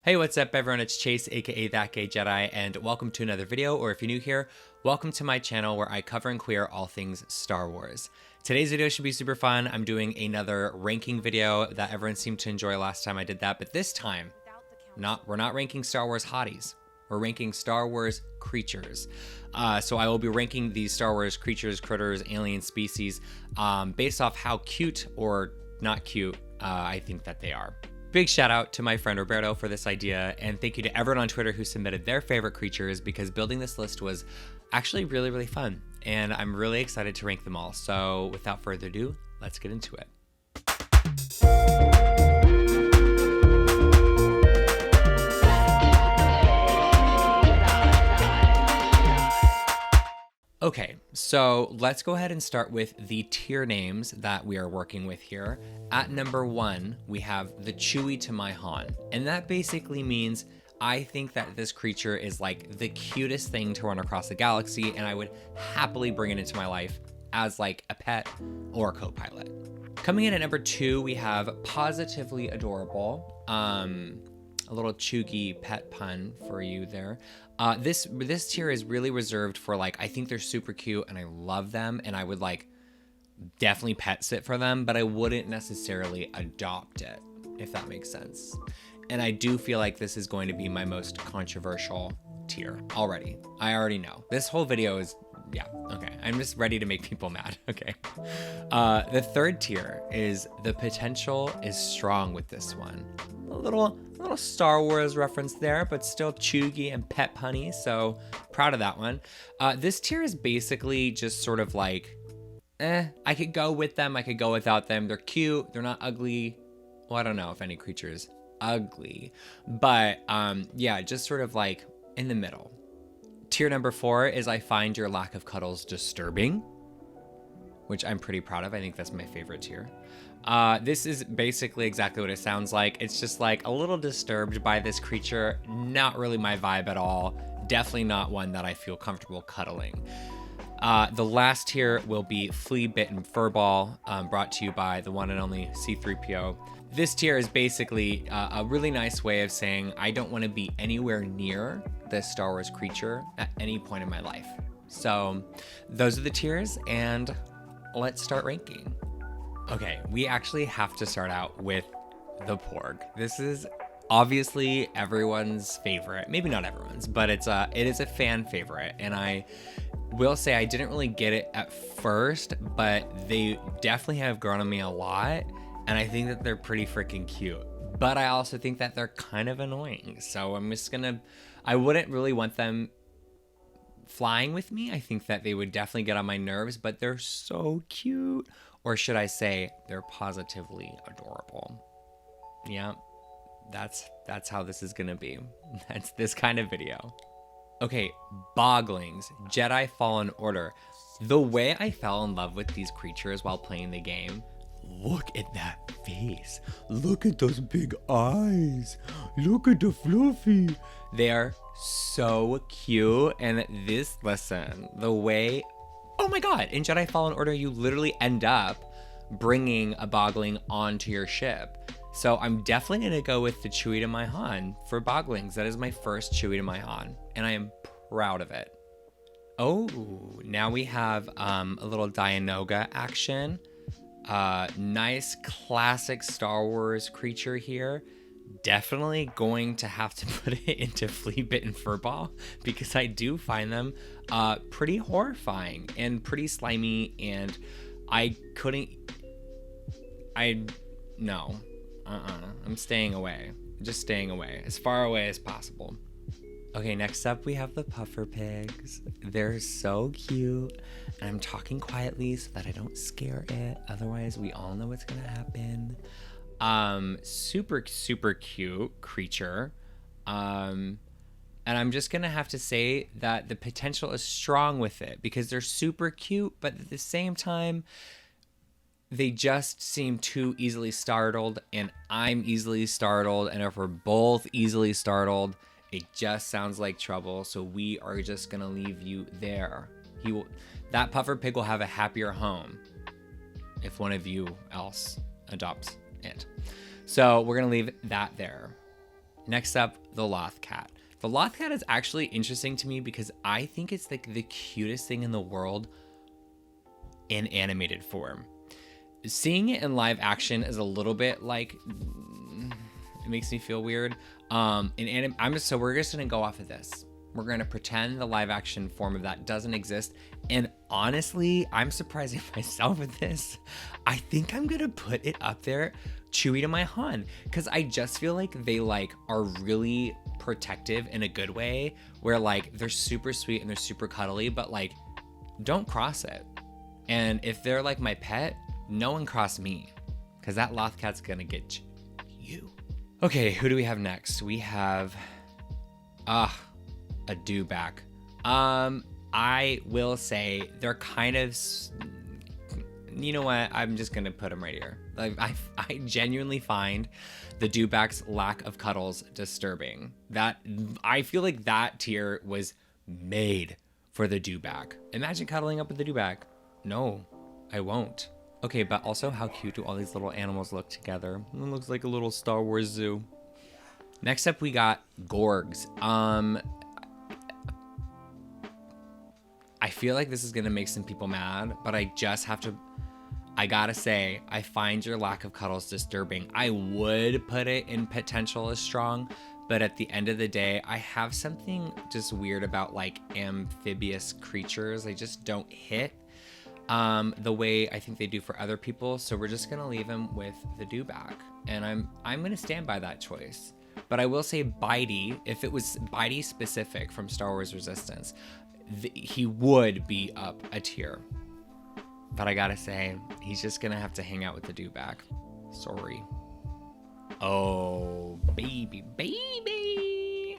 Hey, what's up everyone? It's Chase, aka That Gay Jedi, and welcome to another video, or if you're new here, welcome to my channel where I cover and queer all things Star Wars. Today's video should be super fun. I'm doing another ranking video that everyone seemed to enjoy last time I did that, but this time, we're not ranking Star Wars hotties. We're ranking Star Wars creatures. So I will be ranking these Star Wars creatures, critters, alien species, based off how cute or not cute I think that they are. Big shout out to my friend Roberto for this idea, and thank you to everyone on Twitter who submitted their favorite creatures, because building this list was actually really fun, and I'm really excited to rank them all. So without further ado, let's get into it. Okay, so let's go ahead and start with the tier names that we are working with here. At number 1, we have the Chewie to my Han, and that basically means I think that this creature is like the cutest thing to run across the galaxy, and I would happily bring it into my life as like a pet or a co-pilot. Coming in at number 2, we have Positively Adorable. A little chuggy pet pun for you there. This tier is really reserved for, like, I think they're super cute and I love them, and I would like definitely pet sit for them, but I wouldn't necessarily adopt it, if that makes sense. And I do feel like this is going to be my most controversial tier already. I already know. This whole video is, yeah, okay. I'm just ready to make people mad, okay. The third tier is the potential is strong with this one. A little Star Wars reference there, but still chuggy and pet punny, so proud of that one. This tier is basically just sort of like, I could go with them, I could go without them. They're cute, they're not ugly. Well, I don't know if any creature is ugly, but yeah, just sort of like in the middle. Tier number 4 is I find your lack of cuddles disturbing, which I'm pretty proud of. I think that's my favorite tier. This is basically exactly what it sounds like. It's just like a little disturbed by this creature. Not really my vibe at all. Definitely not one that I feel comfortable cuddling. The last tier will be Flea Bitten Furball, brought to you by the one and only C-3PO. This tier is basically a really nice way of saying I don't want to be anywhere near this Star Wars creature at any point in my life. So those are the tiers, and let's start ranking. Okay, we actually have to start out with the Porg. This is obviously everyone's favorite. Maybe not everyone's, but it is a fan favorite. And I will say I didn't really get it at first, but they definitely have grown on me a lot. And I think that they're pretty freaking cute. But I also think that they're kind of annoying. So I wouldn't really want them flying with me. I think that they would definitely get on my nerves, but they're so cute. Or should I say, they're positively adorable. Yeah, that's how this is gonna be. That's this kind of video. Okay, Boglings, Jedi Fallen Order. The way I fell in love with these creatures while playing the game, look at that face. Look at those big eyes. Look at the fluffy. They are so cute, and the way, oh my god, in Jedi Fallen Order, you literally end up bringing a Bogling onto your ship. So I'm definitely going to go with the Chewie to my Han for Boglings. That is my first Chewie to my Han, and I am proud of it. Oh, now we have a little Dianoga action. Nice classic Star Wars creature here. Definitely going to have to put it into Flea Bitten Furball, because I do find them pretty horrifying and pretty slimy, and I'm staying away. Just staying away, as far away as possible. Okay, next up we have the Puffer Pigs. They're so cute, and I'm talking quietly so that I don't scare it. Otherwise, we all know what's gonna happen. Super cute creature. And I'm just gonna have to say that the potential is strong with it, because they're super cute, but at the same time, they just seem too easily startled, and I'm easily startled, and if we're both easily startled, it just sounds like trouble. So we are just gonna leave you there. That Puffer Pig will have a happier home if one of you else adopts it. So we're gonna leave that there. Next up, the Loth Cat. The Loth Cat is actually interesting to me because I think it's like the cutest thing in the world in animated form. Seeing it in live action is a little bit like, it makes me feel weird. So we're just gonna go off of this. We're gonna pretend the live action form of that doesn't exist. And honestly, I'm surprising myself with this. I think I'm gonna put it up there, Chewy to my Han, because I just feel like they like are really protective in a good way, where like they're super sweet and they're super cuddly, but like don't cross it. And if they're like my pet, no one cross me, because that Loth Cat's gonna get you. Okay, who do we have next? We have a Dewback. I will say they're kind of, you know what? I'm just gonna put them right here. Like I genuinely find the Dewback's lack of cuddles disturbing. That I feel like that tier was made for the Dewback. Imagine cuddling up with the Dewback. No, I won't. Okay, but also how cute do all these little animals look together? It looks like a little Star Wars zoo. Next up, we got Gorgs. I feel like this is gonna make some people mad, but I gotta say, I find your lack of cuddles disturbing. I would put it in potential as strong, but at the end of the day, I have something just weird about like amphibious creatures. They just don't hit the way I think they do for other people. So we're just gonna leave him with the Dewback, and I'm gonna stand by that choice. But I will say Bitey, if it was Bitey specific from Star Wars Resistance, he would be up a tier. But I gotta say, he's just gonna have to hang out with the Dewback. Sorry. Oh, baby.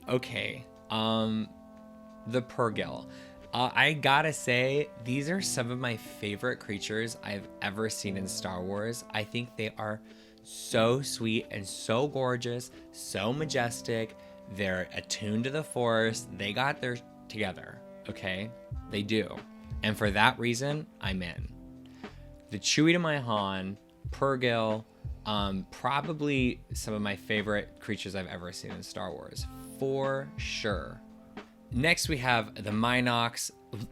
Okay, the Purrgil. I gotta say, these are some of my favorite creatures I've ever seen in Star Wars. I think they are so sweet and so gorgeous, so majestic. They're attuned to the Force. They got their together, okay? They do. And for that reason, I'm in. The Chewy to my Han, Purrgil, probably some of my favorite creatures I've ever seen in Star Wars, for sure. Next, we have the Minox.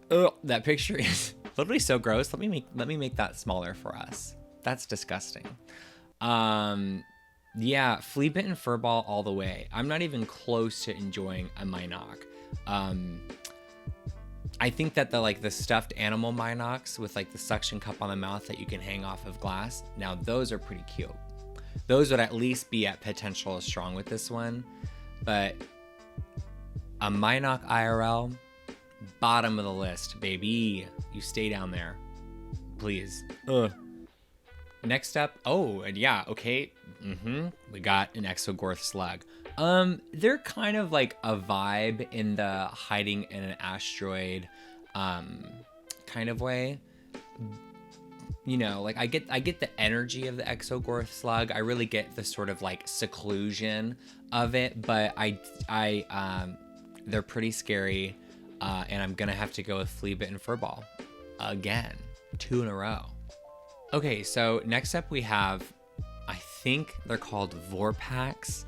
Ugh, that picture is literally so gross. Let me make that smaller for us. That's disgusting. Yeah, Flea Bitten Furball all the way. I'm not even close to enjoying a Minoc. I think that the stuffed animal Minox with like the suction cup on the mouth that you can hang off of glass, now those are pretty cute. Those would at least be at potential as strong with this one, but a Minoc IRL, bottom of the list, baby. You stay down there, please. Ugh. Next up, oh, and yeah, okay. We got an Exogorth Slug. They're kind of like a vibe in the hiding in an asteroid kind of way. You know, like I get the energy of the Exogorth Slug. I really get the sort of like seclusion of it, but they're pretty scary, and I'm gonna have to go with Flea Bitten Furball again, 2 in a row. Okay, so next up we have, I think they're called Vorpax.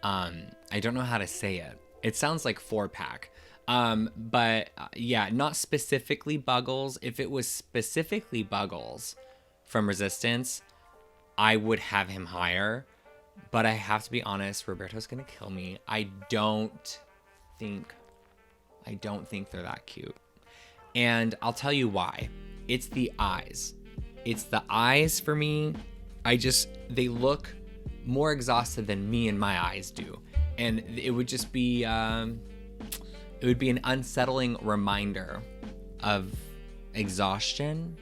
I don't know how to say it. It sounds like 4-pack. But yeah, not specifically Buggles. If it was specifically Buggles from Resistance, I would have him higher. But I have to be honest, Roberto's gonna kill me. I don't think they're that cute. And I'll tell you why. It's the eyes. It's the eyes for me. They look more exhausted than me and my eyes do. And it would just be, it would be an unsettling reminder of exhaustion.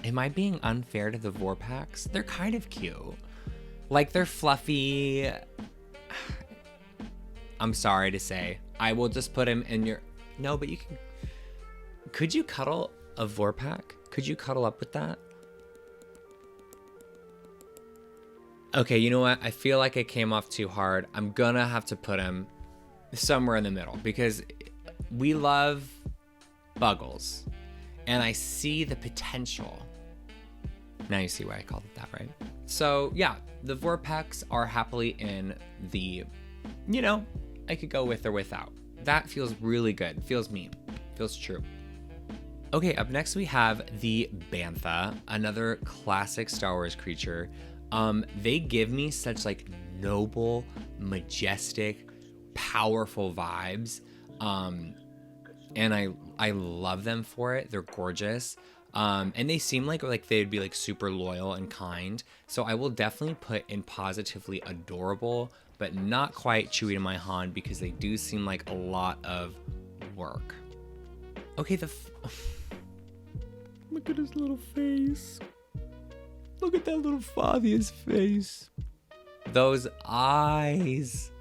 Am I being unfair to the Vorpax? They're kind of cute. Like, they're fluffy. I'm sorry to say. I will just put him in your... No, but you can... Could you cuddle a Vorpax? Could you cuddle up with that? Okay, you know what? I feel like I came off too hard. I'm gonna have to put him somewhere in the middle because we love Buggles. And I see the potential. Now you see why I called it that, right? So yeah, the Vorpax are happily in the you know, I could go with or without. That feels really good. Feels me. Feels true. Okay, up next we have the Bantha, another classic Star Wars creature. They give me such like noble, majestic, powerful vibes. And I love them for it. They're gorgeous. And they seem like they'd be like super loyal and kind. So I will definitely put in positively adorable, but not quite Chewie to my Han, because they do seem like a lot of work. Okay, look at his little face. Look at that little Fathia's face. Those eyes.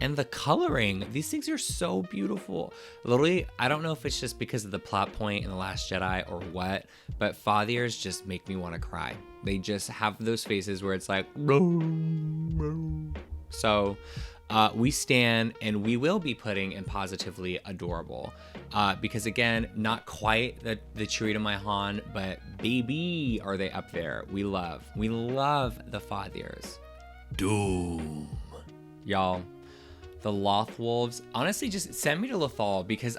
And the coloring. These things are so beautiful. Literally, I don't know if it's just because of the plot point in The Last Jedi or what, but Fathiers just make me want to cry. They just have those faces where it's like, so we stand, and we will be putting in positively adorable. Because again, not quite the Chewie to my Han, but baby, are they up there. We love the Fathiers. Doom. Y'all, the Lothwolves, honestly, just send me to Lothal, because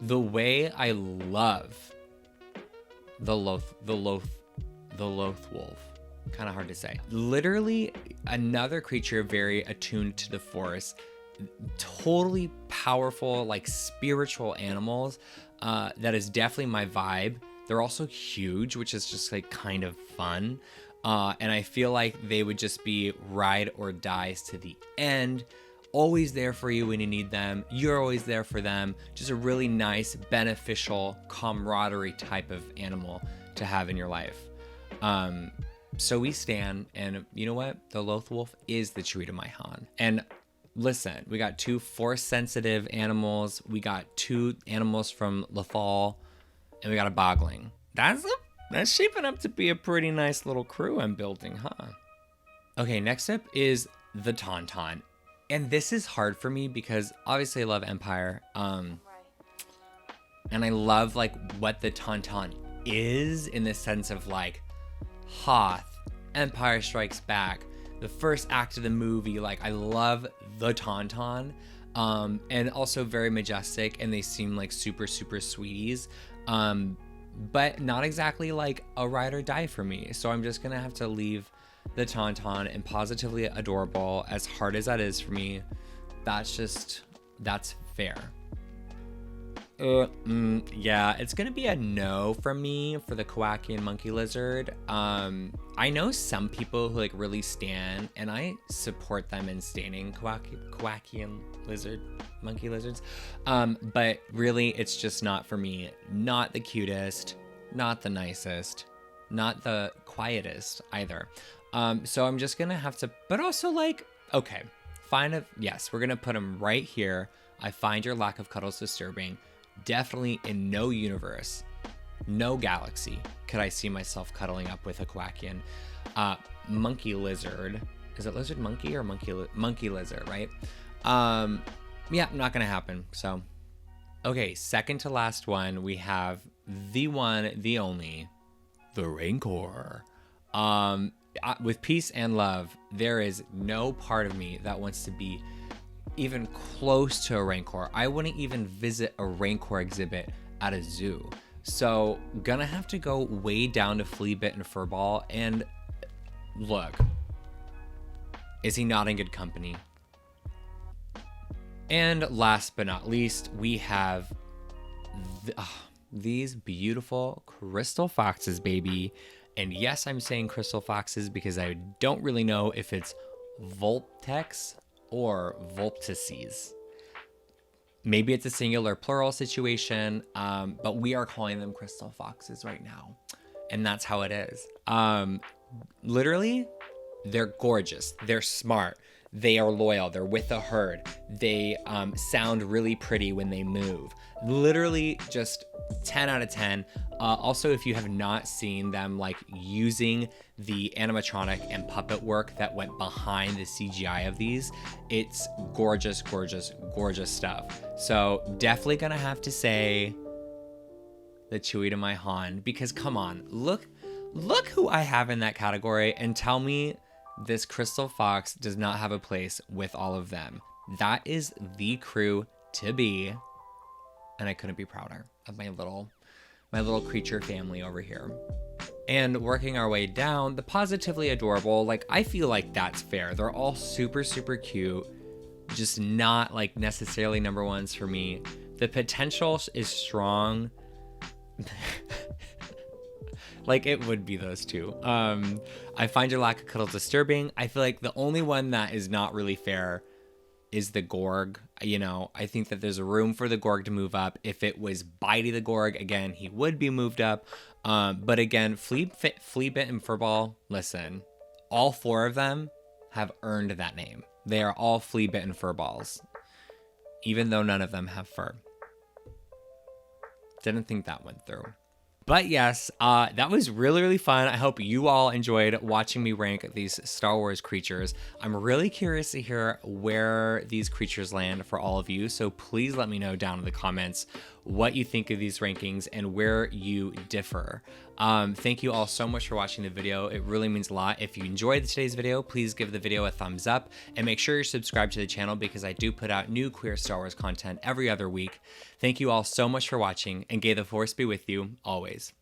the way I love the Lothwolf. Kind of hard to say. Literally another creature very attuned to the Force, totally powerful, like spiritual animals. That is definitely my vibe. They're also huge, which is just like kind of fun. And I feel like they would just be ride or dies to the end. Always there for you when you need them. You're always there for them. Just a really nice, beneficial, camaraderie type of animal to have in your life. So we stand, and you know what? The Lothwolf is the Chewie to my Han. And listen, we got 2 Force-sensitive animals. We got 2 animals from Lothal, and we got a Bogling. That's shaping up to be a pretty nice little crew I'm building, huh? Okay, next up is the Tauntaun. And this is hard for me because obviously I love Empire. And I love like what the Tauntaun is, in the sense of like Hoth, Empire Strikes Back, the first act of the movie. Like, I love the Tauntaun. And also very majestic, and they seem like super, super sweeties. But not exactly like a ride or die for me. So I'm just gonna have to leave the Tauntaun and positively adorable, as hard as that is for me. That's fair. Yeah, it's gonna be a no from me for the Kowakian monkey lizard. I know some people who like really stan, and I support them in standing Kowakian monkey lizards. But really, it's just not for me. Not the cutest, not the nicest, not the quietest either. So I'm just gonna have to, but also like, okay, yes, we're gonna put him right here. I find your lack of cuddles disturbing. Definitely in no universe, no galaxy could I see myself cuddling up with a Kowakian monkey lizard. Is it lizard monkey or monkey lizard, right? Yeah, not gonna happen. So, okay, second to last one, we have the one, the only, the Rancor. With peace and love, there is no part of me that wants to be even close to a Rancor. I wouldn't even visit a Rancor exhibit at a zoo. So gonna have to go way down to Fleabit and Furball. And look, is he not in good company? And last but not least, we have these beautiful crystal foxes, baby. And yes, I'm saying crystal foxes because I don't really know if it's Vulptex or Vulptices. Maybe it's a singular plural situation, but we are calling them crystal foxes right now. And that's how it is. Literally, they're gorgeous. They're smart. They are loyal. They're with the herd. They sound really pretty when they move. Literally just 10 out of 10. Also, if you have not seen them like using the animatronic and puppet work that went behind the CGI of these, it's gorgeous, gorgeous, gorgeous stuff. So definitely gonna have to say the Chewie to my Han, because come on, look who I have in that category, and tell me this Crystal Fox does not have a place with all of them. That is the crew to be, and I couldn't be prouder of my little creature family over here. And working our way down, the positively adorable, like I feel like that's fair. They're all super, super cute, just not like necessarily number ones for me. The potential is strong. Like it would be those two. I find your lack of cuddle disturbing. I feel like the only one that is not really fair is the Gorg. You know, I think that there's a room for the Gorg to move up. If it was Bitey the Gorg, again, he would be moved up. But again, Fleabit and Furball, listen, all four of them have earned that name. They are all Fleabit and Furballs, even though none of them have fur. Didn't think that went through. But yes, that was really, really fun. I hope you all enjoyed watching me rank these Star Wars creatures. I'm really curious to hear where these creatures land for all of you. So please let me know down in the comments what you think of these rankings and where you differ. Thank you all so much for watching the video. It really means a lot. If you enjoyed today's video, please give the video a thumbs up and make sure you're subscribed to the channel because I do put out new queer Star Wars content every other week. Thank you all so much for watching, and May the Force be with you always.